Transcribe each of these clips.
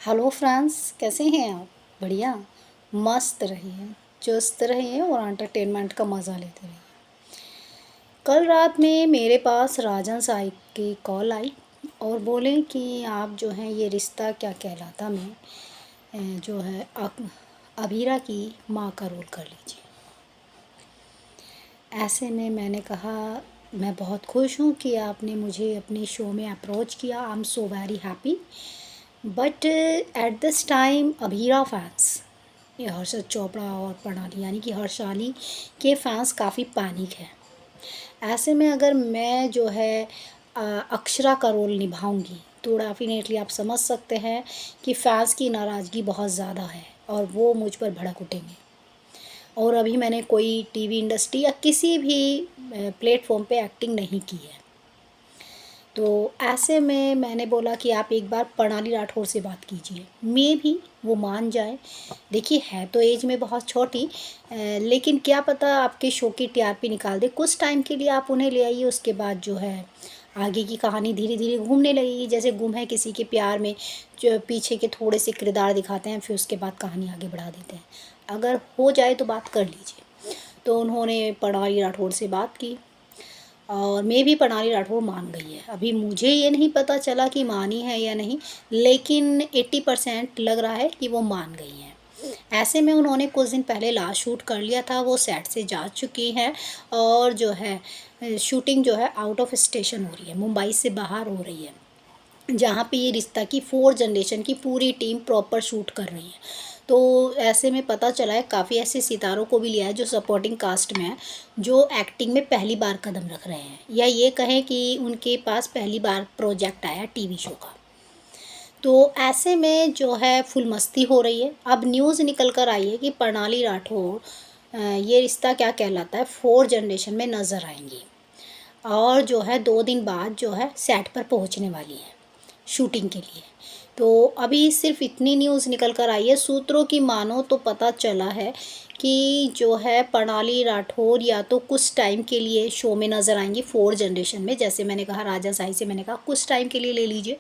Hello friends, कैसे हैं आप? बढ़िया, मस्त रहिए, चुस्त रहिए और एंटरटेनमेंट का मज़ा लेते रहिए। कल रात में मेरे पास राजन साहब की कॉल आई और बोले कि आप जो हैं ये रिश्ता क्या कहलाता में जो है अभीरा की माँ का रोल कर लीजिए। ऐसे में मैंने कहा मैं बहुत खुश हूँ कि आपने मुझे अपने शो में अप्रोच किया। I am so very happy, but at this time Abhira fans, ये हर्षद चोपड़ा और प्रणाली यानी कि हर्षाली के फैंस काफ़ी पैनिक है। ऐसे में अगर मैं जो है अक्षरा का रोल निभाऊंगी तो डेफिनेटली आप समझ सकते हैं कि फैंस की नाराज़गी बहुत ज़्यादा है और वो मुझ पर भड़क उठेंगे। और अभी मैंने कोई टीवी इंडस्ट्री या किसी भी प्लेटफॉर्म पे एक्टिंग नहीं की है, तो ऐसे में मैंने बोला कि आप एक बार प्रणाली राठौर से बात कीजिए, मे भी वो मान जाए। देखिए है तो एज में बहुत छोटी, लेकिन क्या पता आपके शो की टीआरपी निकाल दे। कुछ टाइम के लिए आप उन्हें ले आइए, उसके बाद जो है आगे की कहानी धीरे धीरे घूमने लगेगी। जैसे गुम है किसी के प्यार में, जो पीछे के थोड़े से किरदार दिखाते हैं, फिर उसके बाद कहानी आगे बढ़ा देते हैं। अगर हो जाए तो बात कर लीजिए। तो उन्होंने प्रणाली राठौर से बात की और मैं भी प्रणाली राठौर मान गई है। अभी मुझे ये नहीं पता चला कि मानी है या नहीं, लेकिन 80% लग रहा है कि वो मान गई हैं। ऐसे में उन्होंने कुछ दिन पहले लास्ट शूट कर लिया था, वो सेट से जा चुकी हैं और जो है शूटिंग जो है आउट ऑफ स्टेशन हो रही है, मुंबई से बाहर हो रही है, जहाँ पे ये रिश्ता की 4 जनरेशन की पूरी टीम प्रॉपर शूट कर रही है। तो ऐसे में पता चला है काफ़ी ऐसे सितारों को भी लिया है जो सपोर्टिंग कास्ट में है, जो एक्टिंग में पहली बार कदम रख रहे हैं, या ये कहें कि उनके पास पहली बार प्रोजेक्ट आया टीवी शो का। तो ऐसे में जो है फुल मस्ती हो रही है। अब न्यूज़ निकल कर आई है कि प्रणाली राठौर ये रिश्ता क्या कहलाता है 4 जनरेशन में नज़र आएंगी और जो है 2 दिन बाद जो है सेट पर पहुंचने वाली है शूटिंग के लिए। तो अभी सिर्फ इतनी न्यूज़ निकल कर आई है, सूत्रों की मानो तो पता चला है कि जो है प्रणाली राठौर या तो कुछ टाइम के लिए शो में नज़र आएंगी 4 जनरेशन में, जैसे मैंने कहा राजा साई से मैंने कहा कुछ टाइम के लिए ले लीजिए,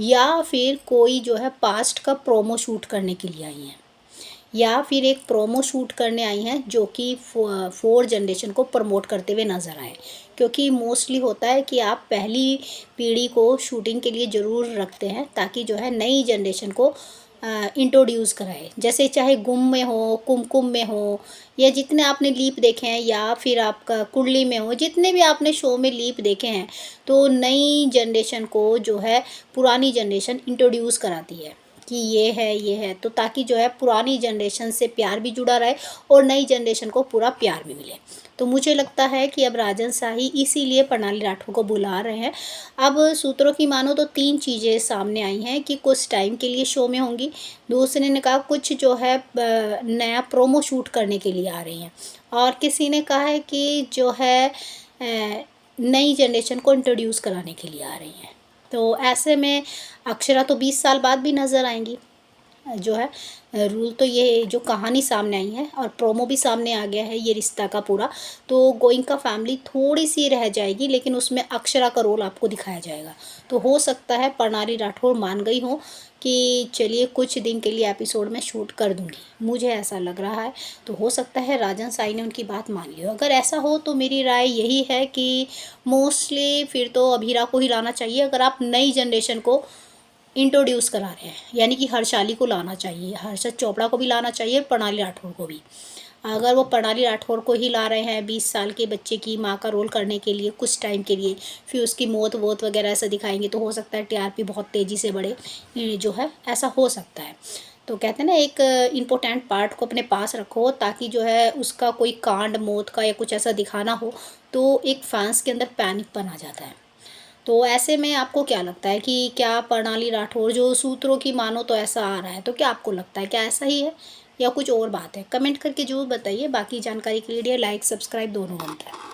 या फिर कोई जो है पास्ट का प्रोमो शूट करने के लिए आई हैं, या फिर एक प्रोमो शूट करने आई हैं जो कि 4 जनरेशन को प्रमोट करते हुए नज़र आए। क्योंकि मोस्टली होता है कि आप पहली पीढ़ी को शूटिंग के लिए ज़रूर रखते हैं ताकि जो है नई जनरेशन को इंट्रोड्यूस कराए। जैसे चाहे गुम में हो, कुमकुम में हो, या जितने आपने लीप देखे हैं, या फिर आपका कुंडली में हो, जितने भी आपने शो में लीप देखे हैं, तो नई जनरेशन को जो है पुरानी जनरेशन इंट्रोड्यूस कराती है कि ये है, तो ताकि जो है पुरानी जनरेशन से प्यार भी जुड़ा रहे और नई जनरेशन को पूरा प्यार भी मिले। तो मुझे लगता है कि अब राजन शाही इसीलिए प्रणाली राठौर को बुला रहे हैं। अब सूत्रों की मानो तो 3 चीज़ें सामने आई हैं कि कुछ टाइम के लिए शो में होंगी, दूसरे ने कहा कुछ जो है नया प्रोमो शूट करने के लिए आ रही हैं, और किसी ने कहा है कि जो है नई जनरेशन को इंट्रोड्यूस कराने के लिए आ रही हैं। तो ऐसे में अक्षरा तो 20 साल बाद भी नज़र आएंगी। जो है रूल तो ये जो कहानी सामने आई है और प्रोमो भी सामने आ गया है ये रिश्ता का पूरा, तो गोइंका फैमिली थोड़ी सी रह जाएगी, लेकिन उसमें अक्षरा का रोल आपको दिखाया जाएगा। तो हो सकता है प्रणाली राठौर मान गई हो कि चलिए कुछ दिन के लिए एपिसोड में शूट कर दूंगी, मुझे ऐसा लग रहा है। तो हो सकता है राजन साई ने उनकी बात मान ली हो। अगर ऐसा हो तो मेरी राय यही है कि मोस्टली फिर तो अभीरा को ही लाना चाहिए। अगर आप नई जनरेशन को इंट्रोड्यूस करा रहे हैं, यानी कि हर्षाली को लाना चाहिए, हर्षद चोपड़ा को भी लाना चाहिए, प्रणाली राठौर को भी। अगर वो प्रणाली राठौर को ही ला रहे हैं 20 साल के बच्चे की माँ का रोल करने के लिए कुछ टाइम के लिए, फिर उसकी मौत वोत वगैरह ऐसा दिखाएंगे, तो हो सकता है टीआरपी बहुत तेज़ी से बढ़े, जो है ऐसा हो सकता है। तो कहते हैं ना, एक इम्पोर्टेंट पार्ट को अपने पास रखो ताकि जो है उसका कोई कांड मौत का या कुछ ऐसा दिखाना हो तो एक फैंस के अंदर पैनिक बना जाता है। तो ऐसे में आपको क्या लगता है कि क्या प्रणाली राठौर, जो सूत्रों की मानो तो ऐसा आ रहा है, तो क्या आपको लगता है क्या ऐसा ही है या कुछ और बात है? कमेंट करके जरूर बताइए। बाकी जानकारी के लिए लाइक सब्सक्राइब दोनों बनता है।